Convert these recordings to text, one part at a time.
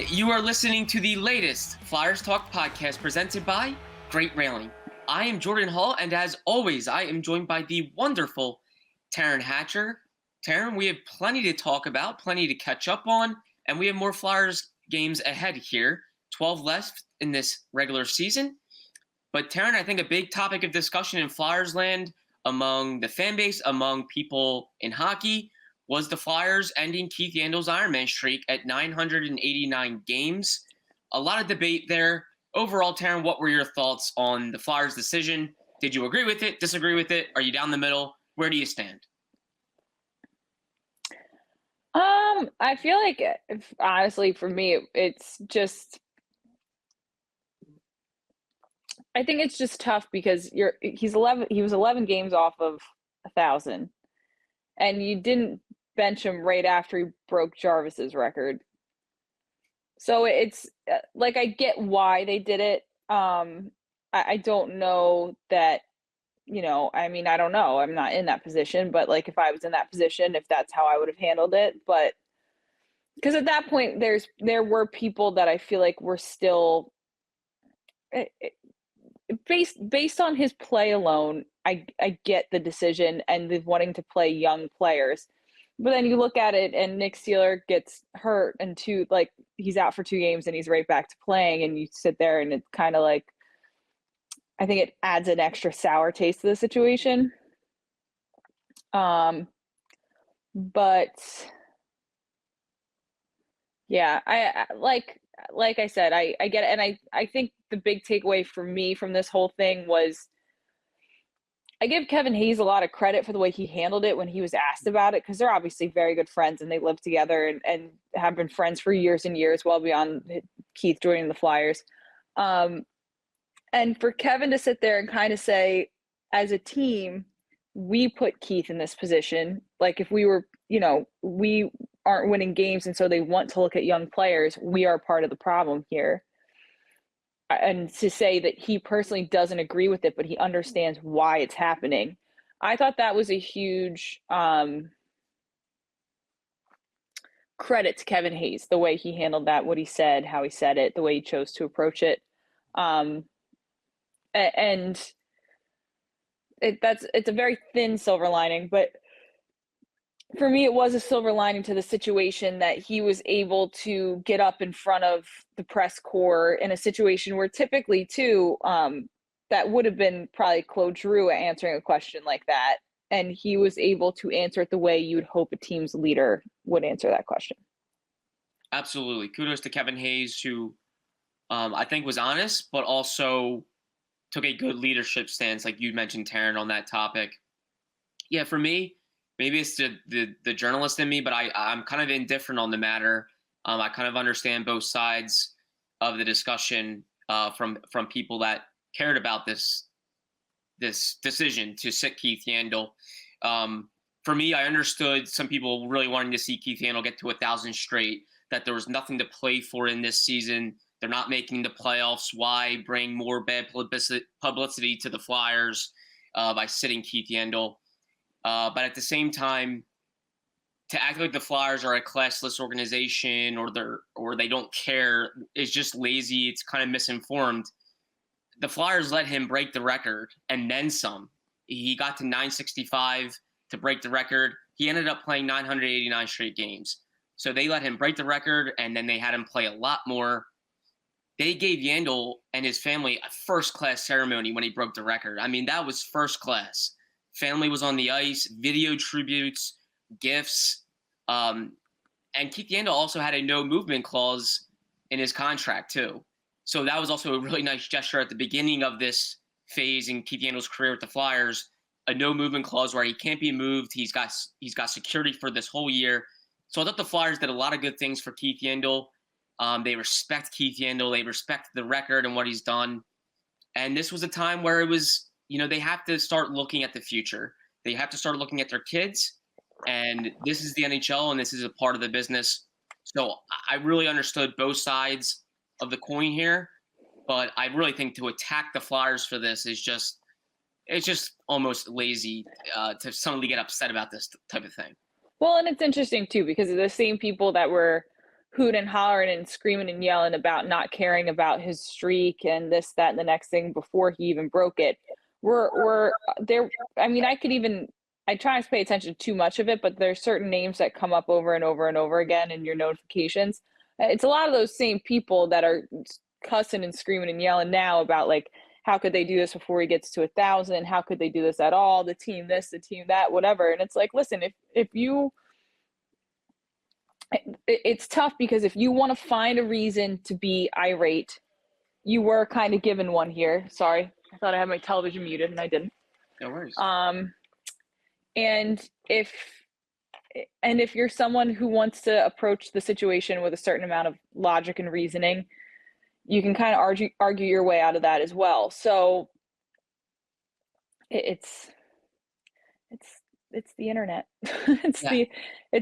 You are listening to the latest Flyers Talk podcast presented by Great Railing. I am Jordan Hall, and as always, I am joined by the wonderful Taryn Hatcher. Taryn, we have plenty to talk about, plenty to catch up on, and we have more Flyers games ahead here, 12 left in this regular season. But Taryn, I think a big topic of discussion in Flyers land among the fan base, among people in hockey, was the Flyers ending Keith Yandle's Ironman streak at 989 games. A lot of debate there. Overall, Taryn, what were your thoughts on the Flyers' decision? Did you agree with it, disagree with it? Are you down the middle? Where do you stand? I feel like, honestly, for me, it's just, I think it's just tough because he was 11 games off of 1,000, and you didn't bench him right after he broke Jarvis's record. So it's like, I get why they did it. I don't know that, I don't know. I'm not in that position, but like if I was in that position, if that's how I would have handled it. But because at that point, there were people that I feel like were still based on his play alone. I get the decision and the wanting to play young players. But then you look at it and Nick Seeler gets hurt and he's out for 2 games and he's right back to playing, and you sit there and it's kind of like, I think it adds an extra sour taste to the situation. But yeah, I like I said, I get it. And I think the big takeaway for me from this whole thing was, I give Kevin Hayes a lot of credit for the way he handled it when he was asked about it, because they're obviously very good friends and they live together and have been friends for years and years, well beyond Keith joining the Flyers. And for Kevin to sit there and kind of say, as a team, we put Keith in this position. Like if we were, we aren't winning games and so they want to look at young players, we are part of the problem here. And to say that he personally doesn't agree with it, but he understands why it's happening. I thought that was a huge credit to Kevin Hayes, the way he handled that, what he said, how he said it, the way he chose to approach it. And it's a very thin silver lining, but for me, it was a silver lining to the situation that he was able to get up in front of the press corps in a situation where typically, too, that would have been probably Claude Giroux answering a question like that. And he was able to answer it the way you would hope a team's leader would answer that question. Absolutely. Kudos to Kevin Hayes, who I think was honest, but also took a good leadership stance, like you mentioned, Taryn, on that topic. Yeah, for me, maybe it's the journalist in me, but I'm kind of indifferent on the matter. I kind of understand both sides of the discussion from people that cared about this decision to sit Keith Yandle. For me, I understood some people really wanting to see Keith Yandle get to 1,000 straight, that there was nothing to play for in this season. They're not making the playoffs. Why bring more bad publicity to the Flyers by sitting Keith Yandle? But at the same time, to act like the Flyers are a classless organization or they don't care is just lazy. It's kind of misinformed. The Flyers let him break the record and then some. He got to 965 to break the record. He ended up playing 989 straight games. So they let him break the record, and then they had him play a lot more. They gave Yandle and his family a first-class ceremony when he broke the record. I mean, that was first class. Family was on the ice, video tributes, gifts. And Keith Yandle also had a no-movement clause in his contract, too. So that was also a really nice gesture at the beginning of this phase in Keith Yandle's career with the Flyers, a no-movement clause where he can't be moved. He's got security for this whole year. So I thought the Flyers did a lot of good things for Keith Yandle. They respect Keith Yandle. They respect the record and what he's done. And this was a time where it was, they have to start looking at the future. They have to start looking at their kids. And this is the NHL, and this is a part of the business. So I really understood both sides of the coin here. But I really think to attack the Flyers for this is just almost lazy to suddenly get upset about this type of thing. Well, and it's interesting, too, because the same people that were hooting and hollering and screaming and yelling about not caring about his streak and this, that, and the next thing before he even broke it. We're there. I mean, I try not to pay attention to too much of it, but there's certain names that come up over and over and over again in your notifications. It's a lot of those same people that are cussing and screaming and yelling now about like, how could they do this before he gets to 1,000? How could they do this at all? The team this, the team that, whatever. And it's like, listen, if you, it's tough because if you want to find a reason to be irate, you were kind of given one here. Sorry, I thought I had my television muted and I didn't. No worries. And if you're someone who wants to approach the situation with a certain amount of logic and reasoning, you can kind of argue your way out of that as well. So it's the internet. it's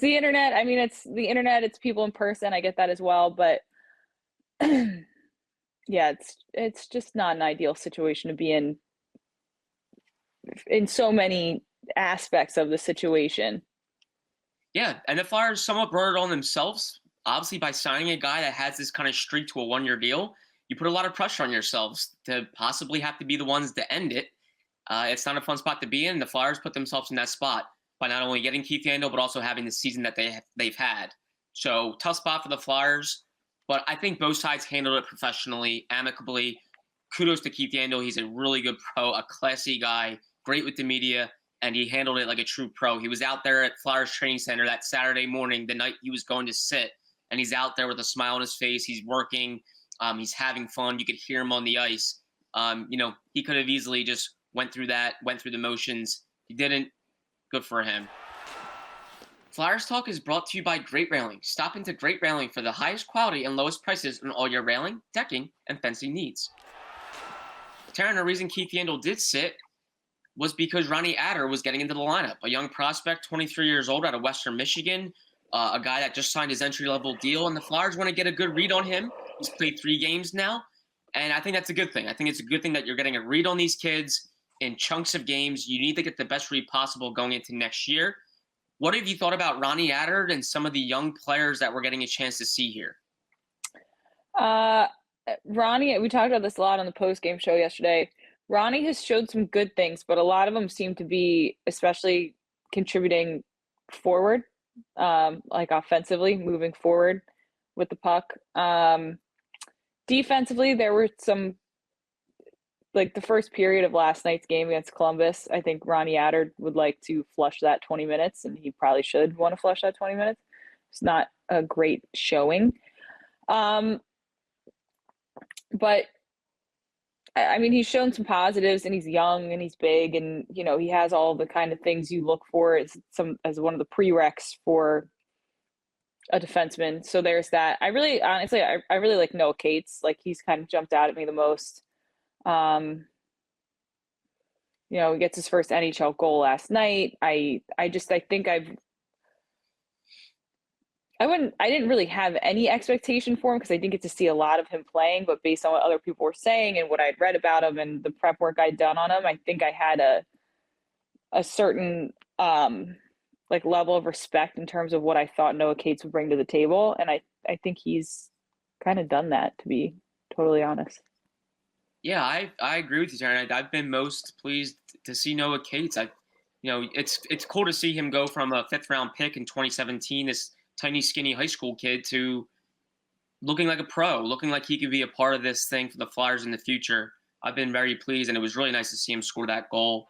the internet. I mean, it's the internet. It's people in person. I get that as well, but yeah, it's just not an ideal situation to be in so many aspects of the situation. Yeah, and the Flyers somewhat brought it on themselves. Obviously, by signing a guy that has this kind of streak to a one-year deal, you put a lot of pressure on yourselves to possibly have to be the ones to end it. It's not a fun spot to be in. The Flyers put themselves in that spot by not only getting Keith Yandle, but also having the season that they've had. So tough spot for the Flyers, but I think both sides handled it professionally, amicably. Kudos to Keith Yandle. He's a really good pro, a classy guy, great with the media, and he handled it like a true pro. He was out there at Flyers Training Center that Saturday morning, the night he was going to sit, and he's out there with a smile on his face. He's working. He's having fun. You could hear him on the ice. He could have easily just went through the motions. He didn't. Good for him. Flyers Talk is brought to you by Great Railing. Stop into Great Railing for the highest quality and lowest prices on all your railing, decking, and fencing needs. Taryn, the reason Keith Yandle did sit was because Ronald Attard was getting into the lineup. A young prospect, 23 years old, out of Western Michigan, a guy that just signed his entry-level deal, and the Flyers want to get a good read on him. He's played 3 games now, and I think that's a good thing. I think it's a good thing that you're getting a read on these kids in chunks of games. You need to get the best read possible going into next year. What have you thought about Ronald Attard and some of the young players that we're getting a chance to see here? Ronnie, we talked about this a lot on the post-game show yesterday. Ronnie has showed some good things, but a lot of them seem to be especially contributing forward, like offensively, moving forward with the puck. Defensively, there were some, like the first period of last night's game against Columbus, I think Ronald Attard would like to flush that 20 minutes, and he probably should want to flush that 20 minutes. It's not a great showing. But I mean, he's shown some positives, and he's young and he's big, and he has all the kind of things you look for as one of the prereqs for a defenseman. So there's that. I really like Noah Cates. Like, he's kind of jumped out at me the most. He gets his first NHL goal last night. I didn't really have any expectation for him because I didn't get to see a lot of him playing, but based on what other people were saying and what I'd read about him and the prep work I'd done on him, I think I had a certain level of respect in terms of what I thought Noah Cates would bring to the table. And I think he's kind of done that, to be totally honest. Yeah, I agree with you, Taryn. I've been most pleased to see Noah Cates. It's cool to see him go from a 5th round pick in 2017, this tiny, skinny high school kid, to looking like a pro, looking like he could be a part of this thing for the Flyers in the future. I've been very pleased, and it was really nice to see him score that goal.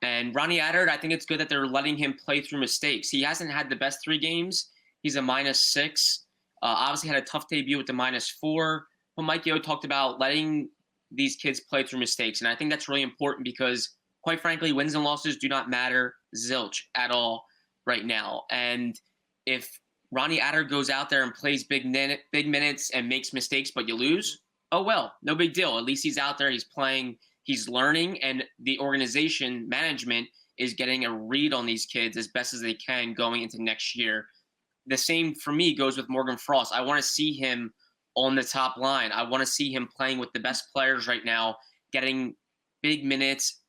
And Ronald Attard, I think it's good that they're letting him play through mistakes. He hasn't had the best 3 games. He's a -6. Obviously had a tough debut with the -4. But Mike Yeo talked about letting these kids play through mistakes. And I think that's really important because, quite frankly, wins and losses do not matter zilch at all right now. And if Ronald Attard goes out there and plays big minutes and makes mistakes, but you lose, oh well, no big deal. At least he's out there, he's playing, he's learning, and the organization management is getting a read on these kids as best as they can going into next year. The same for me goes with Morgan Frost. I want to see him on the top line. I want to see him playing with the best players right now, getting big minutes,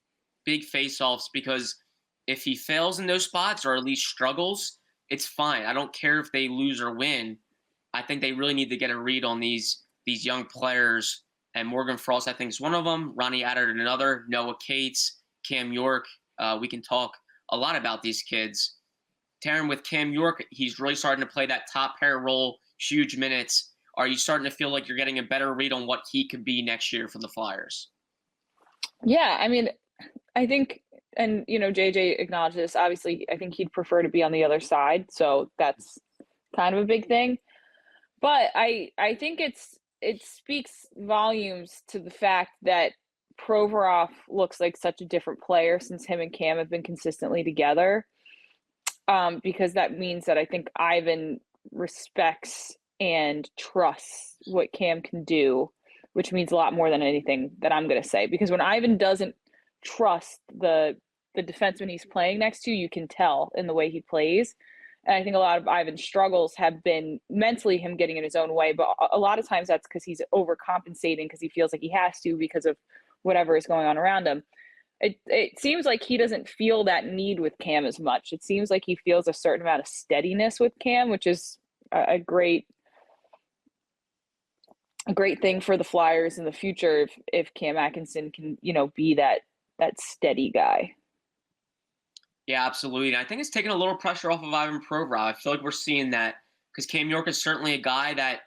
big face-offs, because if he fails in those spots or at least struggles, it's fine. I don't care if they lose or win. I think they really need to get a read on these young players. And Morgan Frost, I think, is one of them. Ronnie Attard, another. Noah Cates, Cam York. We can talk a lot about these kids. Taryn, with Cam York, he's really starting to play that top pair role, huge minutes. Are you starting to feel like you're getting a better read on what he could be next year for the Flyers? Yeah, I mean, I think, and JJ acknowledged this. Obviously, I think he'd prefer to be on the other side, so that's kind of a big thing. But I think it speaks volumes to the fact that Provorov looks like such a different player since him and Cam have been consistently together. Because that means that I think Ivan respects and trusts what Cam can do, which means a lot more than anything that I'm going to say. Because when Ivan doesn't trust the defenseman he's playing next to, you can tell in the way he plays. And I think a lot of Ivan's struggles have been mentally him getting in his own way, but a lot of times that's because he's overcompensating because he feels like he has to because of whatever is going on around him. It seems like he doesn't feel that need with Cam as much. It seems like he feels a certain amount of steadiness with Cam, which is a great thing for the Flyers in the future if Cam Atkinson can, be that steady guy. Yeah, absolutely. And I think it's taking a little pressure off of Ivan Provorov. I feel like we're seeing that because Cam York is certainly a guy that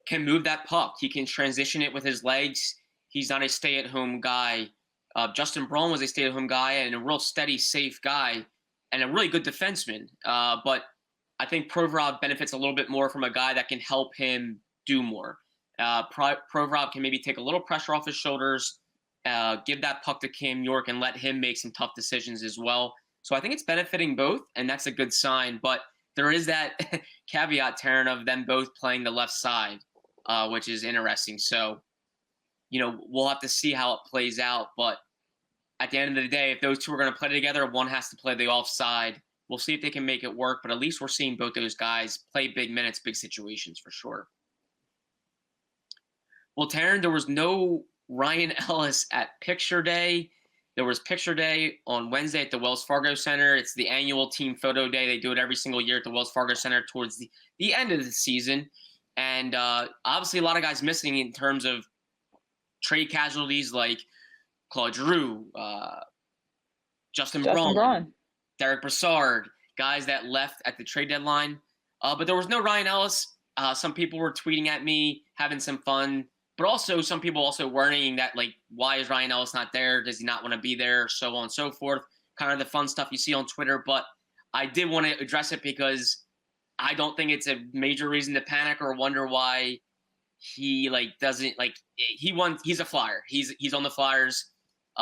can move that puck. He can transition it with his legs. He's not a stay-at-home guy. Justin Braun was a stay-at-home guy and a real steady, safe guy and a really good defenseman. But I think Provorov benefits a little bit more from a guy that can help him do more. Provorov can maybe take a little pressure off his shoulders, give that puck to Cam York and let him make some tough decisions as well. So I think it's benefiting both, and that's a good sign. But there is that caveat, Taryn, of them both playing the left side, which is interesting. So, we'll have to see how it plays out. But at the end of the day, if those two are going to play together, one has to play the offside. We'll see if they can make it work. But at least we're seeing both those guys play big minutes, big situations for sure. Well, Taryn, there was no Ryan Ellis at Picture Day. There was Picture Day on Wednesday at the Wells Fargo Center. It's the annual team photo day. They do it every single year at the Wells Fargo Center towards the end of the season. And obviously a lot of guys missing in terms of trade casualties like Claude Giroux, Justin Braun, Derek Brassard, guys that left at the trade deadline. But there was no Ryan Ellis. Some people were tweeting at me, having some fun. But also some people also worrying that, like, why is Ryan Ellis not there? Does he not want to be there? So on and so forth. Kind of the fun stuff you see on Twitter. But I did want to address it because I don't think it's a major reason to panic or wonder why he, doesn't, he's a Flyer. He's on the Flyers.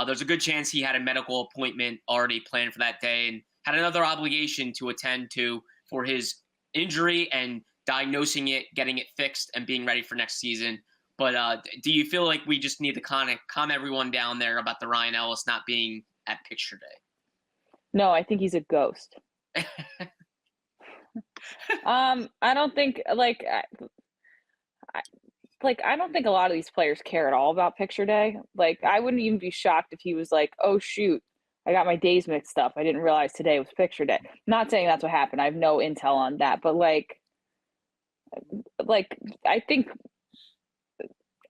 There's a good chance he had a medical appointment already planned for that day and had another obligation to attend to for his injury and diagnosing it, getting it fixed, and being ready for next season. But do you feel like we just need to kind of calm everyone down there about the Ryan Ellis not being at Picture Day? No, I think he's a ghost. I don't think I don't think a lot of these players care at all about Picture Day. I wouldn't even be shocked if he was like, "Oh shoot, I got my days mixed up. I didn't realize today was Picture Day." Not saying that's what happened. I have no intel on that, but I think.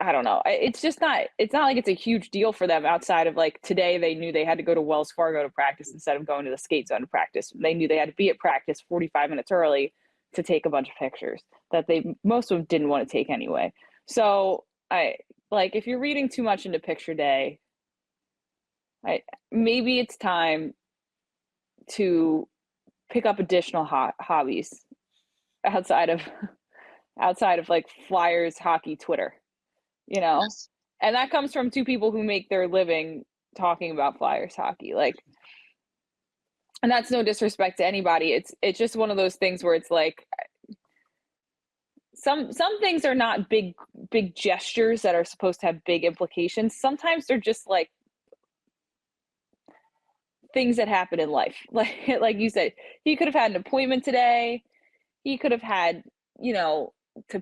I don't know. It's not like it's a huge deal for them outside of today they knew they had to go to Wells Fargo to practice instead of going to the skate zone to practice. They knew they had to be at practice 45 minutes early to take a bunch of pictures that most of them didn't want to take anyway. So if you're reading too much into Picture Day, maybe it's time to pick up additional hobbies outside of Flyers hockey Twitter. Yes. And that comes from two people who make their living talking about Flyers hockey. And that's no disrespect to anybody. It's just one of those things where it's some things are not big gestures that are supposed to have big implications. Sometimes they're just things that happen in life. Like you said, he could have had an appointment today. He could have had, to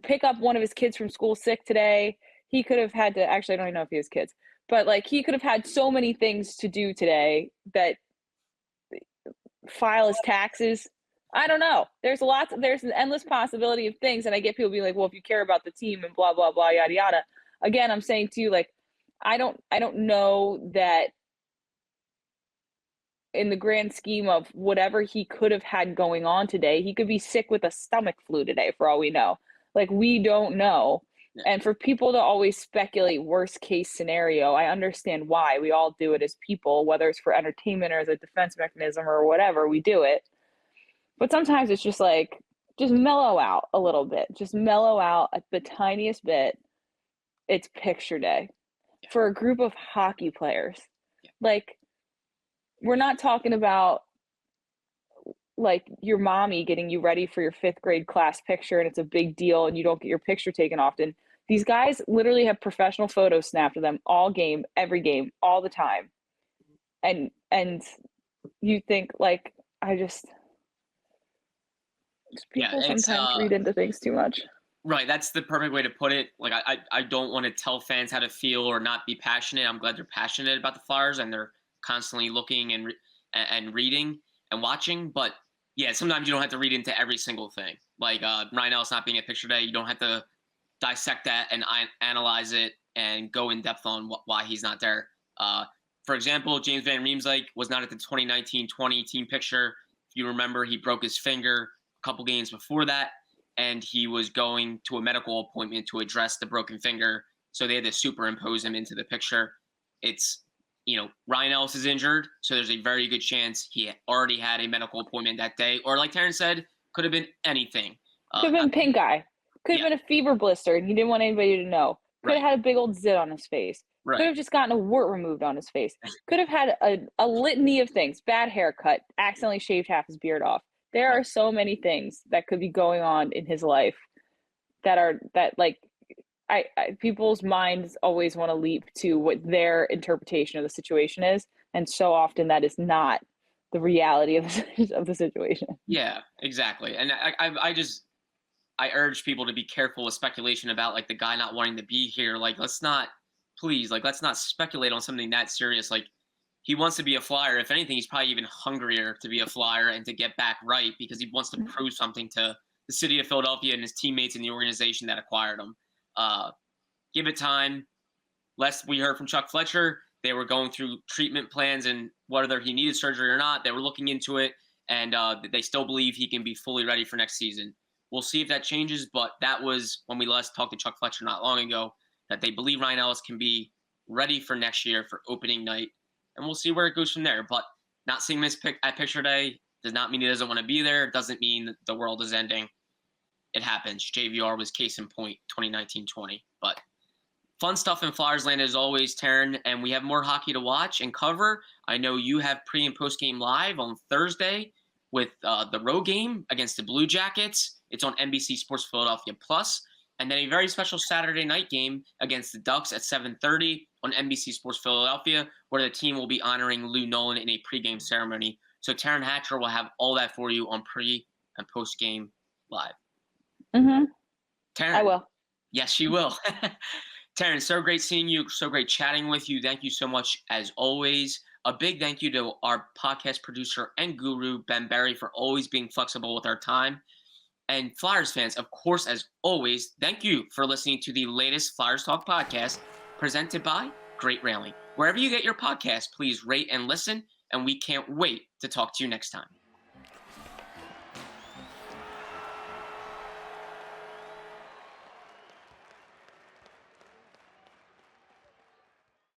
pick up one of his kids from school sick today. He could have had to, actually, I don't even know if he has kids, but he could have had so many things to do today that file his taxes. I don't know. There's an endless possibility of things. And I get people being like, well, if you care about the team and blah, blah, blah, yada, yada. Again, I'm saying to you, like, I don't know that in the grand scheme of whatever he could have had going on today, he could be sick with a stomach flu today for all we know. Like, we don't know. Yeah. And for people to always speculate worst case scenario, I understand why. We all do it as people, whether it's for entertainment or as a defense mechanism or whatever, we do it. But sometimes it's just like, just mellow out a little bit. Just mellow out at the tiniest bit. It's picture day for a group of hockey players. Like, we're not talking about like your mommy getting you ready for your 5th grade class picture and it's a big deal and you don't get your picture taken often. These guys literally have professional photos snapped of them all game, every game, all the time. And you think like, people sometimes read into things too much. Right, that's the perfect way to put it. Like, I don't want to tell fans how to feel or not be passionate. I'm glad they're passionate about the Flyers and they're constantly looking and reading and watching. But yeah, sometimes you don't have to read into every single thing. Like Ryan Ellis not being at picture day, you don't have to dissect that and analyze it and go in depth on why he's not there. For example, James Van Riemsdyk was not at the 2019-20 team picture. If you remember, he broke his finger a couple games before that, and he was going to a medical appointment to address the broken finger. So they had to superimpose him into the picture. It's, Ryan Ellis is injured, so there's a very good chance he already had a medical appointment that day. Or like Taryn said, could have been anything. Could have been pink eye. Could have been a fever blister, and he didn't want anybody to know. Could have had a big old zit on his face. Right. Could have just gotten a wart removed on his face. Could have had a litany of things. Bad haircut, accidentally shaved half his beard off. There are so many things that could be going on in his life people's minds always want to leap to what their interpretation of the situation is. And so often that is not the reality of the situation. Yeah, exactly. And I urge people to be careful with speculation about like the guy not wanting to be here. Like, let's not speculate on something that serious. Like, he wants to be a Flyer. If anything, he's probably even hungrier to be a Flyer and to get back right because he wants to prove something to the city of Philadelphia and his teammates in the organization that acquired him. Give it time. Last we heard from Chuck Fletcher, they were going through treatment plans and whether he needed surgery or not, they were looking into it, and they still believe he can be fully ready for next season. We'll see if that changes, but that was when we last talked to Chuck Fletcher not long ago, that they believe Ryan Ellis can be ready for next year for opening night, and we'll see where it goes from there. But not seeing this at picture day does not mean he doesn't want to be there. It doesn't mean that the world is ending. It happens. JVR was case in point 2019-20. But fun stuff in Flyers land as always, Taryn, and we have more hockey to watch and cover. I know you have pre- and post-game live on Thursday with the road game against the Blue Jackets. It's on NBC Sports Philadelphia Plus. And then a very special Saturday night game against the Ducks at 7:30 on NBC Sports Philadelphia, where the team will be honoring Lou Nolan in a pregame ceremony. So Taryn Hatcher will have all that for you on pre- and post-game live. Mm-hmm. Taryn, I will. Yes, she will. Taryn, so great seeing you. So great chatting with you. Thank you so much, as always. A big thank you to our podcast producer and guru, Ben Berry, for always being flexible with our time. And Flyers fans, of course, as always, thank you for listening to the latest Flyers Talk podcast presented by Great Railing. Wherever you get your podcast, please rate and listen, and we can't wait to talk to you next time.